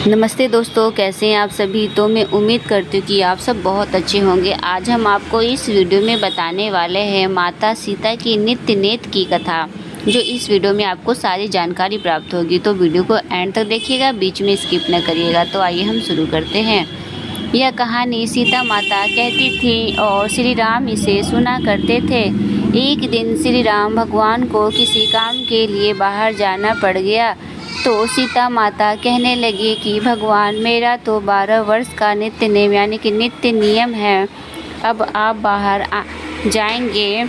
नमस्ते दोस्तों, कैसे हैं आप सभी। तो मैं उम्मीद करती हूँ कि आप सब बहुत अच्छे होंगे। आज हम आपको इस वीडियो में बताने वाले हैं माता सीता की नित्य नेत की कथा, जो इस वीडियो में आपको सारी जानकारी प्राप्त होगी। तो वीडियो को एंड तक देखिएगा, बीच में स्किप न करिएगा। तो आइए हम शुरू करते हैं। यह कहानी सीता माता कहती थी और श्री राम इसे सुना करते थे। एक दिन श्री राम भगवान को किसी काम के लिए बाहर जाना पड़ गया, तो सीता माता कहने लगी कि भगवान, मेरा तो 12 वर्ष का नित्य नेम यानी कि नित्य नियम है। अब आप बाहर जाएंगे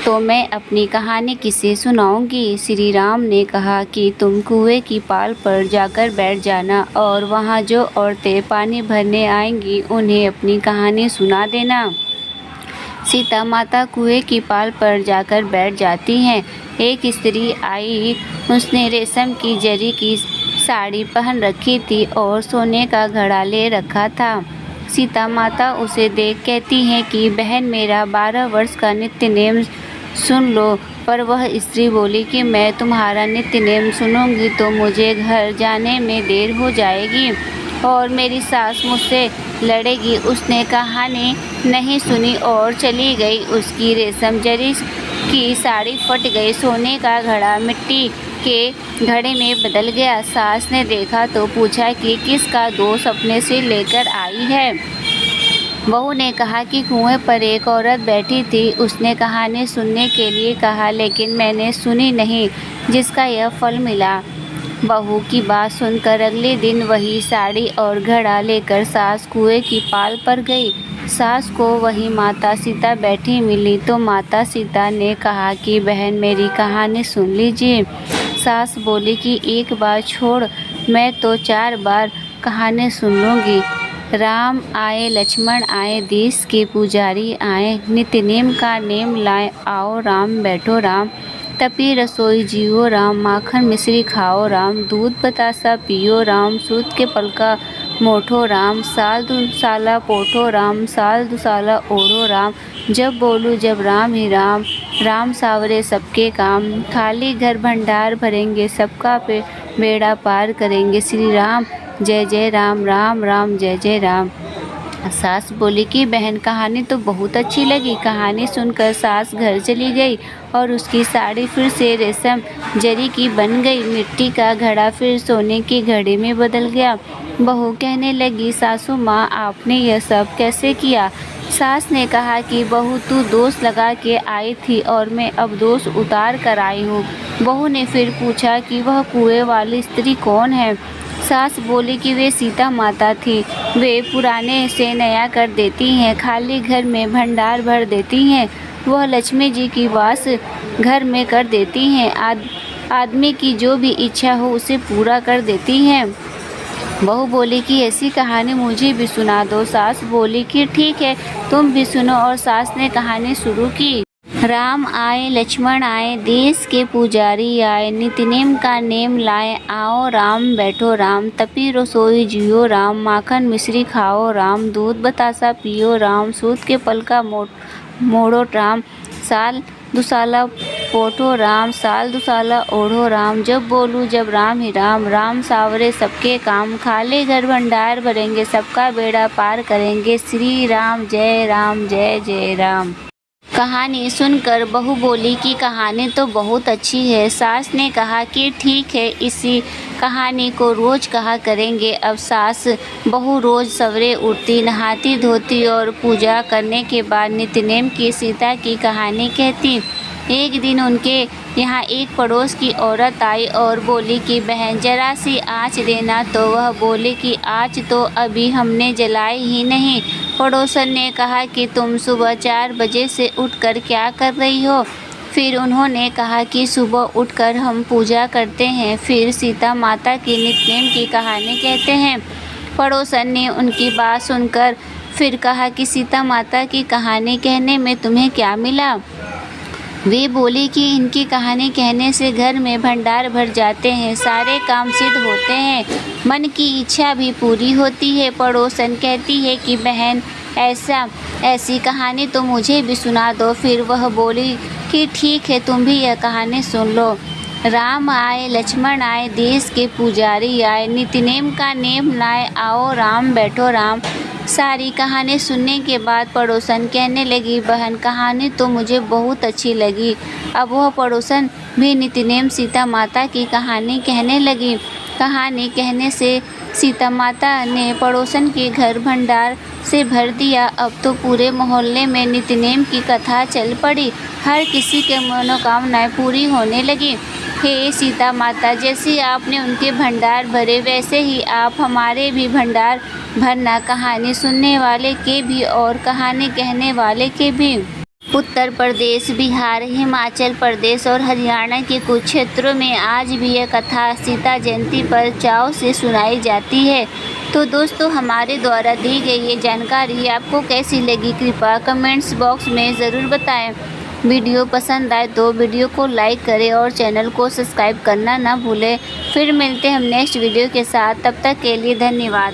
तो मैं अपनी कहानी किसे सुनाऊंगी। श्री राम ने कहा कि तुम कुएं की पाल पर जाकर बैठ जाना और वहाँ जो औरतें पानी भरने आएंगी उन्हें अपनी कहानी सुना देना। सीता माता कुएं की पाल पर जाकर बैठ जाती हैं। एक स्त्री आई, उसने रेशम की जरी की साड़ी पहन रखी थी और सोने का घड़ा ले रखा था। सीता माता उसे देख कहती हैं कि बहन, मेरा 12 वर्ष का नित्य नेम सुन लो। पर वह स्त्री बोली कि मैं तुम्हारा नित्य नेम सुनूंगी तो मुझे घर जाने में देर हो जाएगी और मेरी सास मुझसे लड़ेगी। उसने कहानी नहीं सुनी और चली गई। उसकी रेशम जरी की साड़ी फट गई, सोने का घड़ा मिट्टी के घड़े में बदल गया। सास ने देखा तो पूछा कि किसका दोष अपने से लेकर आई है। बहू ने कहा कि कुएं पर एक औरत बैठी थी, उसने कहानी सुनने के लिए कहा, लेकिन मैंने सुनी नहीं, जिसका यह फल मिला। बहू की बात सुनकर अगले दिन वही साड़ी और घड़ा लेकर सास कुएं की पाल पर गई। सास को वही माता सीता बैठी मिली तो माता सीता ने कहा कि बहन, मेरी कहानी सुन लीजिए। सास बोली कि एक बार छोड़, मैं तो 4 बार कहानी सुन लूँगी। राम आए, लक्ष्मण आए, देश के पुजारी आए, नित्य नेम का नेम लाए, आओ राम बैठो राम, तपी रसोई जियो राम, माखन मिश्री खाओ राम, दूध बतासा पियो राम, सूत के पलका मोठो राम, साल दुसाला पोठो राम, साल दुसाला ओढ़ो राम, जब बोलूँ जब राम ही राम, राम सावरे सबके काम, खाली घर भंडार भरेंगे, सबका बेड़ा पार करेंगे, श्री राम जय जय राम, राम राम जय जय राम। सास बोली कि बहन, कहानी तो बहुत अच्छी लगी। कहानी सुनकर सास घर चली गई और उसकी साड़ी फिर से रेशम जरी की बन गई। मिट्टी का घड़ा फिर सोने के घड़े में बदल गया। बहू कहने लगी, सासू माँ, आपने यह सब कैसे किया। सास ने कहा कि बहू, तू दोष लगा के आई थी और मैं अब दोष उतार कर आई हूँ। बहू ने फिर पूछा कि वह कुएं वाली स्त्री कौन है। सास बोली कि वे सीता माता थी। वे पुराने से नया कर देती हैं, खाली घर में भंडार भर देती हैं। वह लक्ष्मी जी की वास घर में कर देती हैं। आदमी की जो भी इच्छा हो उसे पूरा कर देती हैं। बहू बोली कि ऐसी कहानी मुझे भी सुना दो। सास बोली कि ठीक है, तुम भी सुनो। और सास ने कहानी शुरू की। राम आए, लक्ष्मण आए, देश के पुजारी आए, नित्य नेम का नेम लाए, आओ राम बैठो राम, तपी रसोई जियो राम, माखन मिश्री खाओ राम, दूध बतासा पियो राम, सूत के पलका मोड़ो राम, साल दुसाला पोठो राम, साल दुसाला ओढ़ो राम, जब बोलूँ जब राम ही राम, राम सावरे सबके काम, खाले घर भंडार भरेंगे, सबका बेड़ा पार करेंगे, श्री राम जय जय राम। कहानी सुनकर बहू बोली कि कहानी तो बहुत अच्छी है। सास ने कहा कि ठीक है, इसी कहानी को रोज कहा करेंगे। अब सास बहू रोज सवेरे उठती, नहाती धोती और पूजा करने के बाद नित्य नेम की सीता की कहानी कहती। एक दिन उनके यहाँ एक पड़ोस की औरत आई और बोली कि बहन, जरा सी आँच देना। तो वह बोली कि आँच तो अभी हमने जलाई ही नहीं। पड़ोसन ने कहा कि तुम सुबह 4 बजे से उठकर क्या कर रही हो। फिर उन्होंने कहा कि सुबह उठकर हम पूजा करते हैं, फिर सीता माता की नित्य नेम की कहानी कहते हैं। पड़ोसन ने उनकी बात सुनकर फिर कहा कि सीता माता की कहानी कहने में तुम्हें क्या मिला। वे बोली कि इनकी कहानी कहने से घर में भंडार भर जाते हैं, सारे काम सिद्ध होते हैं, मन की इच्छा भी पूरी होती है। पड़ोसन कहती है कि बहन, ऐसी कहानी तो मुझे भी सुना दो। फिर वह बोली कि ठीक है, तुम भी यह कहानी सुन लो। राम आए लक्ष्मण आए देश के पुजारी आए, नित्य नेम का नेम लाए आओ राम बैठो राम। सारी कहानी सुनने के बाद पड़ोसन कहने लगी, बहन कहानी तो मुझे बहुत अच्छी लगी। अब वह पड़ोसन भी नित्यनेम सीता माता की कहानी कहने लगी। कहानी कहने से सीता माता ने पड़ोसन के घर भंडार से भर दिया। अब तो पूरे मोहल्ले में नित्यनेम की कथा चल पड़ी। हर किसी के मनोकामनाएं पूरी होने लगी। हे सीता माता, जैसे आपने उनके भंडार भरे वैसे ही आप हमारे भी भंडार भरना, कहानी सुनने वाले के भी और कहानी कहने वाले के भी। उत्तर प्रदेश, बिहार, हिमाचल प्रदेश और हरियाणा के कुछ क्षेत्रों में आज भी यह कथा सीता जयंती पर चाव से सुनाई जाती है। तो दोस्तों, हमारे द्वारा दी गई ये जानकारी आपको कैसी लगी, कृपया कमेंट्स बॉक्स में ज़रूर बताएं। वीडियो पसंद आए तो वीडियो को लाइक करें और चैनल को सब्सक्राइब करना ना भूलें। फिर मिलते हैं हम नेक्स्ट वीडियो के साथ, तब तक के लिए धन्यवाद।